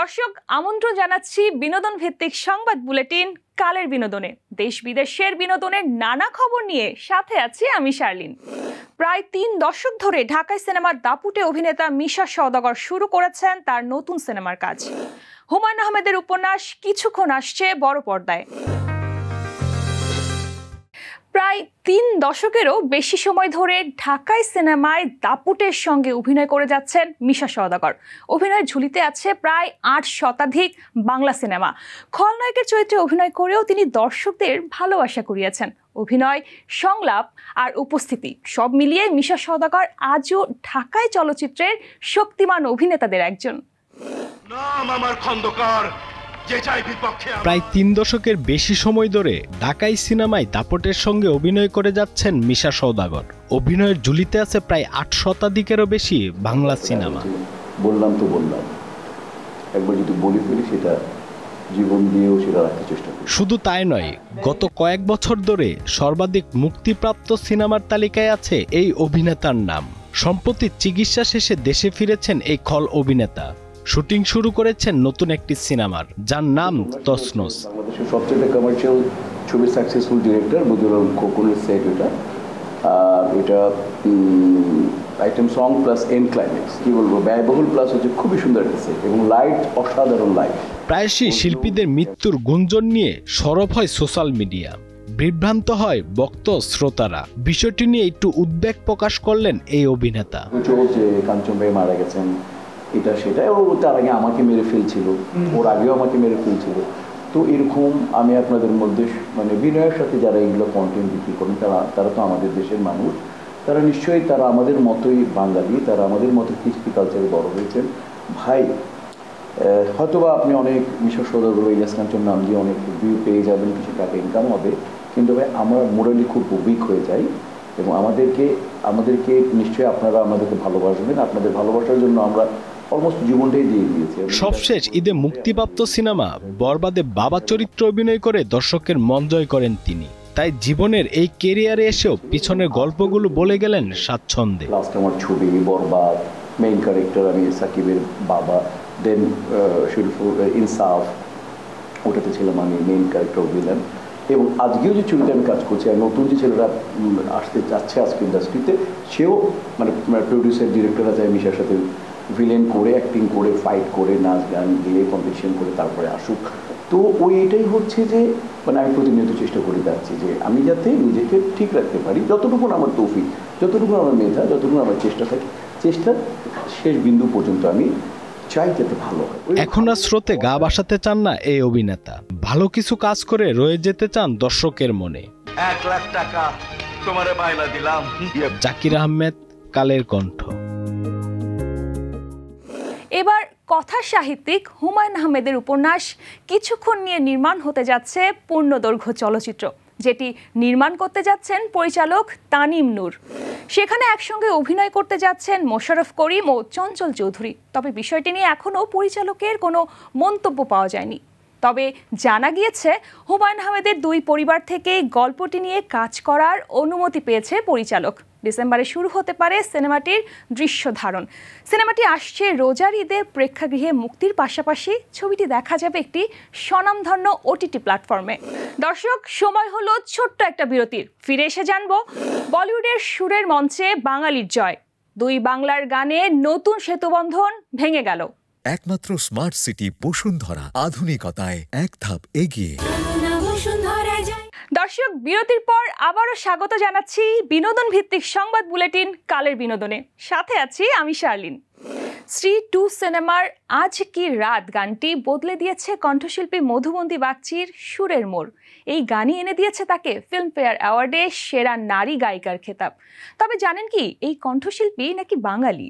দর্শক আমন্ত্রণ জানাচ্ছি বিনোদন ভিত্তিক সংবাদ বুলেটিন কালের বিনোদনে। দেশ বিদেশের বিনোদনের নানা খবর নিয়ে সাথে আছি আমি শার্লিন। প্রায় ৩ দশক ধরে ঢাকাই সিনেমার দাপুটে অভিনেতা মিশা সওদাগর শুরু করেছেন তার নতুন সিনেমার কাজ। হুমায়ূন আহমেদের উপন্যাস কিছুক্ষণ আসছে বড় পর্দায়। প্রায় ৩ দশকেরও বেশি সময় ধরে ঢাকাই সিনেমায় দাপুটের সঙ্গে অভিনয় করে যাচ্ছেন মিশা সওদাগর। অভিনয়ের ঝুলিতে আছে প্রায় ৮ শতাধিক বাংলা সিনেমা। খলনায়কের চরিত্রে অভিনয় করেও তিনি দর্শকদের ভালোবাসা কুড়িয়েছেন। অভিনয়, সংলাপ আর উপস্থিতি সব মিলিয়ে মিশা সওদাগর আজও ঢাকাই চলচ্চিত্রের শক্তিমান অভিনেতাদের একজন। প্রায় ৩ দশকের বেশি সময় ধরে ঢাকাই সিনেমায় দাপটের সঙ্গে অভিনয় করে যাচ্ছেন মিশা সওদাগর। অভিনয়ের ঝুলিতে আছে প্রায় ৮ শতাধিকেরও বেশি বাংলা সিনেমা। বললাম একবার যদি বলি ফেলি সেটা জীবন দিয়েও সেটা রাখার চেষ্টা করি। শুধু তাই নয়, গত কয়েক বছর ধরে সর্বাধিক মুক্তিপ্রাপ্ত সিনেমার তালিকায় আছে এই অভিনেতার নাম। সম্প্রতি চিকিৎসা শেষে দেশে ফিরেছেন এই খল অভিনেতা। শুটিং শুরু করেছেন নতুন একটি সিনেমার, যার নাম তসনস। বাংলাদেশের সবচেয়ে কমার্শিয়াল ছবি সাকসেসফুল ডিরেক্টর বদিউল খোকনের সেট এটা। এটা item song plus and climax, কি বলবো, ব্যয়বহুল প্লাস হচ্ছে খুবই সুন্দর একটা সেট এবং লাইট অসাধারণ লাইট। প্রায়শই শিল্পীদের মৃত্যুর গুঞ্জন নিয়ে সরব হয় সোশ্যাল মিডিয়া। বিভ্রান্ত হয় ভক্ত শ্রোতারা। বিষয়টি নিয়ে একটু উদ্বেগ প্রকাশ করলেন এই অভিনেতা। যে কাঞ্চন ভাই মারা গেছেন, এটা সেটা, ও তার আগে আমাকে মেরে ফেলছিল, ওর আগেও আমাকে মেরে ফেলছিল। তো এরকম আমি আপনাদের মধ্যে মানে বিনয়ের সাথে যারা এগুলো কন্টেন্ট বিক্রি করেন তারা তো আমাদের দেশের মানুষ, তারা নিশ্চয়ই তারা আমাদের মতোই বাঙালি, তারা আমাদের মতো কৃষ্টি কালচারে বড় হয়েছেন। ভাই হয়তোবা আপনি অনেক মিশা সওদাগর, ইলিয়াস কাঞ্চন নাম দিয়ে অনেক ভিউ পেয়ে যাবেন, কিছু টাকা ইনকাম হবে, কিন্তু ভাই আমরা মোরালি খুব উইক হয়ে যাই এবং আমাদেরকে নিশ্চয়ই আপনারা আমাদেরকে ভালোবাসবেন। আপনাদের ভালোবাসার জন্য আমরা অলমোস্ট জীবনটাই দিয়ে দিয়েছি। সবশেষ ঈদে মুক্তিপ্রাপ্ত সিনেমা বরবাদে বাবা চরিত্র অভিনয় করে দর্শকের মন জয় করেন তিনি। তাই জীবনের এই ক্যারিয়ারে এসেও পিছনের গল্পগুলো বলে গেলেন স্বাচ্ছন্দ্যে। লাস্ট আমার ছবি বরবাদ, মেইন ক্যারেক্টার আমি সাকিবের বাবা, দেন ইনসাফ, ওটাতে ছিলাম আমি মেইন ক্যারেক্টার ভিলেন। এবং আজকেও যে ছবিতে আমি কাজ করছি, আর নতুন যে ছেলেরা আসতে যাচ্ছে আজকে ইন্ডাস্ট্রিতে, সেও মানে প্রডিউসার ডিরেক্টররা যায় মিশার সাথে ভিলেন করে, অ্যাক্টিং করে, ফাইট করে, নাচ গান দিয়ে কম্পিটিশন করে তারপরে আসুক। তো এটাই হচ্ছে যে মানে আমি প্রতিনিয়ত চেষ্টা করে যাচ্ছি যে আমি যাতে নিজেকে ঠিক রাখতে পারি, যতটুকু আমার তৌফিক, যতটুকু আমার মেধা, যতটুকু আমার চেষ্টা থাকে, চেষ্টার শেষ বিন্দু পর্যন্ত আমি চাই যাতে ভালো হয়। এখন আর স্রোতে গা বাসাতে চান না এই অভিনেতা। ভালো কিছু কাজ করে রয়ে যেতে চান দর্শকের মনে। 1 লাখ টাকা তোমারে বাইলা দিলাম। জাকির আহমেদ, কালের কণ্ঠ। এবার কথা সাহিত্যিক হুমায়ূন আহমেদের উপন্যাস কিছুক্ষণ নিয়ে নির্মাণ হতে যাচ্ছে পূর্ণদৈর্ঘ্য চলচ্চিত্র, যেটি নির্মাণ করতে যাচ্ছেন পরিচালক তানিম নূর। সেখানে একসঙ্গে অভিনয় করতে যাচ্ছেন মোশাররফ করিম ও চঞ্চল চৌধুরী। তবে বিষয়টি নিয়ে এখনও পরিচালকের কোনো মন্তব্য পাওয়া যায়নি। তবে জানা গিয়েছে হুমায়ূন আহমেদের 2 পরিবার থেকেই গল্পটি নিয়ে কাজ করার অনুমতি পেয়েছে পরিচালক। ডিসেম্বরে শুরু হতে পারে সিনেমাটির দৃশ্য ধারণ। সিনেমাটি আসছে রোজার ঈদে প্রেক্ষাগৃহে মুক্তির পাশাপাশি ছবিটি দেখা যাবে একটি স্বনামধন্য OTT প্ল্যাটফর্মে। দর্শক, সময় হলো ছোট্ট একটা বিরতির। ফিরে এসে জানবো বলিউডের সুরের মঞ্চে বাঙালির জয়। 2 বাংলার গানে নতুন সেতুবন্ধন ভেঙে গেল। একমাত্র স্মার্ট সিটি বসুন্ধরা, আধুনিকতায় এক ধাপ এগিয়ে। দর্শক, বিরতির পর আবারও স্বাগত জানাচ্ছি বিনোদন ভিত্তিক সংবাদ বুলেটিন কালের বিনোদনে। সাথে আছি আমি শার্লিন। শ্রী 2 সিনেমার আজ কি রাত গানটি বদলে দিয়েছে কণ্ঠশিল্পী মধুবন্তী বাগচির সুরের মোড়। এই গানই এনে দিয়েছে তাকে ফিল্মফেয়ার অ্যাওয়ার্ডে সেরা নারী গায়িকার খেতাব। তবে জানেন কি, এই কণ্ঠশিল্পী নাকি বাঙালি।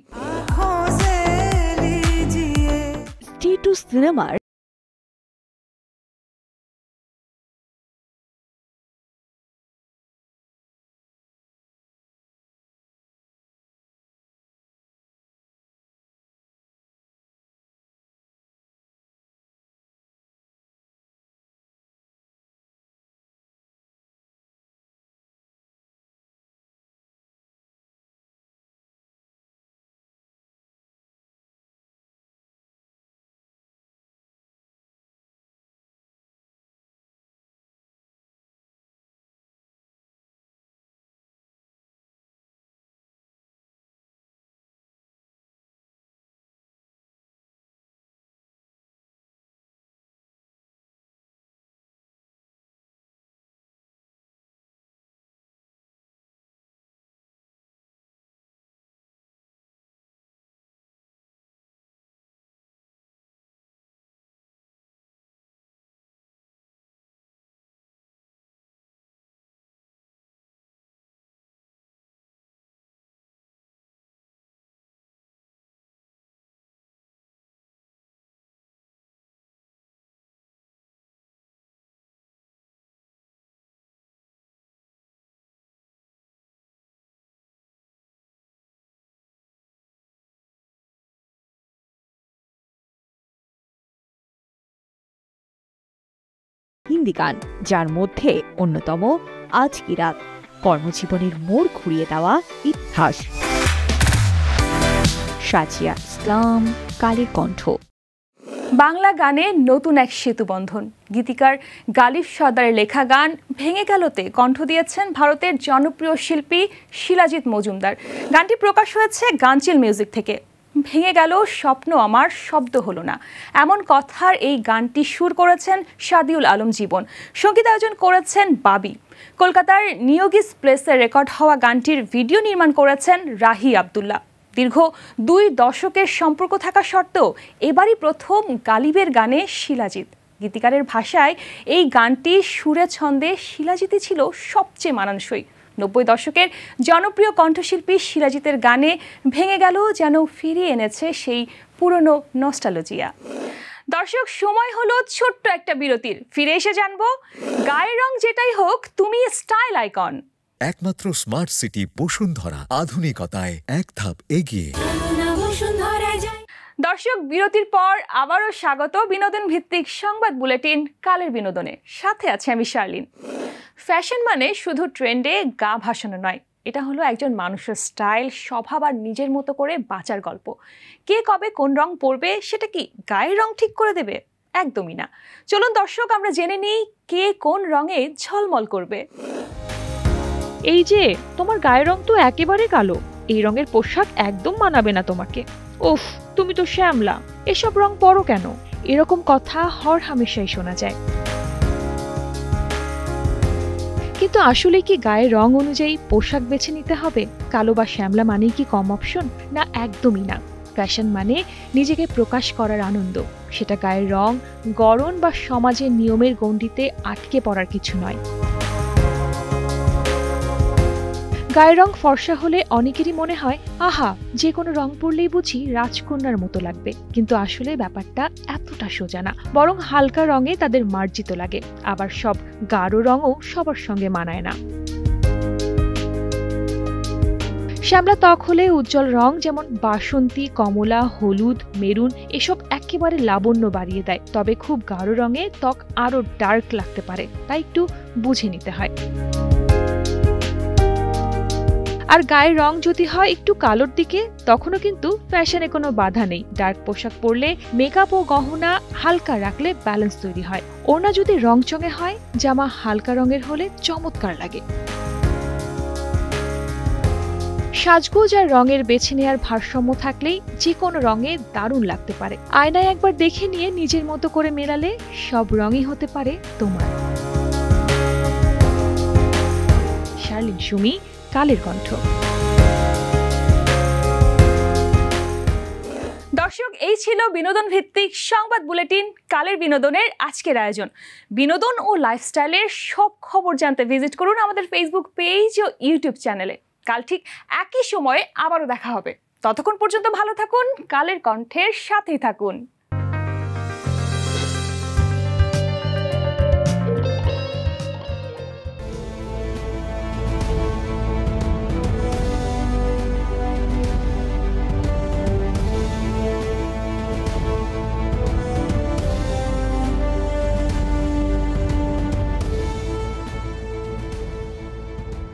শ্রী 2 সিনেমার হিন্দি গান, যার মধ্যে অন্যতম আজ কি রাত, কর্মজীবনের মোড় ঘুরিয়ে দেওয়া ইতিহাস। সাজিয়া ইসলাম, কালের কণ্ঠ। বাংলা গানে নতুন এক সেতু বন্ধন। গীতিকার গালিব সর্দারের লেখা গান ভেঙে গেলতে কণ্ঠ দিয়েছেন ভারতের জনপ্রিয় শিল্পী শিলাজিৎ মজুমদার। গানটি প্রকাশ হয়েছে গানচিল মিউজিক থেকে। ভেঙে গেল স্বপ্ন আমার, শব্দ হলো না, এমন কথার এই গানটি সুর করেছেন সাদিউল আলম জীবন, সঙ্গীতায়োজন করেছেন বাবি। কলকাতার নিয়োগিস প্লেসে রেকর্ড হওয়া গানটির ভিডিও নির্মাণ করেছেন রাহি আব্দুল্লাহ। দীর্ঘ 2 দশকের সম্পর্ক থাকা সত্ত্বেও এবারই প্রথম গালিবের গানে শিলাজিৎ। গীতিকারের ভাষায় এই গানটি সুরে ছন্দে শিলাজিৎই ছিল সবচেয়ে মানানসই। 90 দশকের জনপ্রিয় কণ্ঠশিল্পী শিলাজিতের গানে ভেঙে গেল যেন ফিরিয়ে এনেছে সেই পুরনো নস্টালজিয়া। দর্শক, সময় হলো ছোট্ট একটা বিরতির। ফিরে এসে জানবো গায়ের রং যেটাই হোক, তুমি স্টাইল আইকন। একমাত্র স্মার্ট সিটি বসুন্ধরা, আধুনিকতায় এক ধাপ এগিয়ে। দর্শক, বিরতির পর আবারও স্বাগত বিনোদন ভিত্তিক সংবাদ বুলেটিন কালের বিনোদনে। সাথে আছে আমি শার্লিন। ফ্যাশন মানে শুধু ট্রেন্ডে গা ভাসানো নয়, এটা হলো একজন মানুষের স্টাইল, স্বভাব আর নিজের মতো করে বাঁচার গল্প। কে কবে কোন রং পরবে সেটা কি গায়ের রং ঠিক করে দেবে? একদমই না। চলুন দর্শক, আমরা জেনে নিই কে কোন রঙে ঝলমল করবে। এই যে তোমার গায়ের রং তো একেবারে কালো, এই রঙের পোশাক একদম মানাবে না তোমাকে। উফ, তুমি তো শ্যামলা, এসব রং পরো কেন? এরকম কথা হর হামেশাই শোনা যায়। কিন্তু আসলে কি গায়ের রং অনুযায়ী পোশাক বেছে নিতে হবে? কালো বা শ্যামলা মানেই কি কম অপশন? না, একদমই না। ফ্যাশন মানে নিজেকে প্রকাশ করার আনন্দ। সেটা গায়ের রং, গড়ন বা সমাজের নিয়মের গণ্ডিতে আটকে পড়ার কিছু নয়। গায়ের রং ফর্সা হলে অনেকেরই মনে হয়, আহা, যে কোনো রং পরলেই বুঝি রাজকন্যার মতো লাগবে। কিন্তু আসলে ব্যাপারটা এতটা সোজা না, বরং হালকা রঙে তাদের মার্জিত লাগে। আবার সব গাঢ় রঙও সবার সঙ্গে মানায় না। শ্যামলা ত্বক হলে উজ্জ্বল রং যেমন বাসন্তী, কমলা, হলুদ, মেরুন এসব একেবারে লাবণ্য বাড়িয়ে দেয়। তবে খুব গাঢ় রঙে ত্বক আরো ডার্ক লাগতে পারে, তাই একটু বুঝে নিতে হয়। আর গায়ের রং যদি হয় একটু কালোর দিকে, তখনও কিন্তু ফ্যাশনে কোনো বাধা নেই। ডার্ক পোশাক পরলে মেকআপ ও গহনা হালকা রাখলে ব্যালেন্স তৈরি হয়। ওড়না যদি রংচঙে হয়, জামা হালকা রঙের হলে চমৎকার লাগে। সাজগোজ আর রঙের বেছে নেওয়ার ভারসাম্য থাকলেই যে কোনো রঙে দারুণ লাগতে পারে। আয়নায় একবার দেখে নিয়ে নিজের মতো করে মেলালে সব রঙই হতে পারে তোমার। শার্লিন সুমি, কালের কণ্ঠ। দর্শক, এই ছিল বিনোদন ভিত্তিক সংবাদ বুলেটিন কালের বিনোদনের আজকের আয়োজন। বিনোদন ও লাইফস্টাইলের সব খবর জানতে ভিজিট করুন আমাদের ফেসবুক পেজ ও ইউটিউব চ্যানেলে। কাল ঠিক একই সময়ে আবারও দেখা হবে। ততক্ষণ পর্যন্ত ভালো থাকুন, কালের কণ্ঠের সাথেই থাকুন।